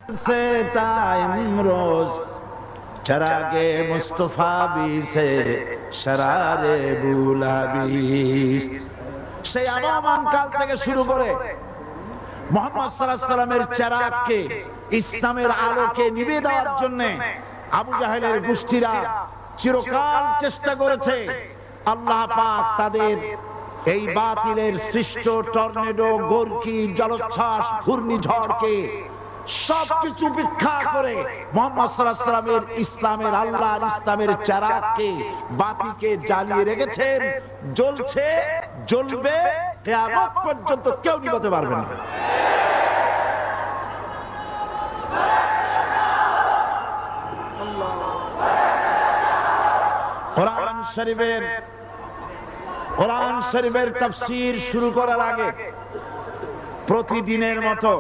से टाइम रोज चरागे मुस्तफा भी से शरारे बुलाबी সেই আবামান কাল থেকে শুরু করে মুহাম্মদ সাল্লাল্লাহু আলাইহি সাল্লামের চেরাগকে ইসলামের আলোকে নিভিয়ে দেওয়ার জন্য আবু জাহেলের গোষ্ঠীরা চিরকাল চেষ্টা করেছে। আল্লাহ পাক তাদের এই বাতিলের সৃষ্ট টর্নেডো, গর্কি, জলোচ্ছ্বাস, ঘূর্ণিঝড়কে সবকিছু উপেক্ষা করে মুহাম্মদ সাল্লাল্লাহু আলাইহি সাল্লামের ইসলামের আল্লাহর ইসলামের চেরাগকে, বাতিকে জ্বালিয়ে রেখেছেন। জ্বলছে, জ্বলবে, কিয়ামত পর্যন্ত কেউ নিভাতে পারবে না। কোরআন শরীফের তাফসীর শুরু করার আগে প্রতিদিনের মতো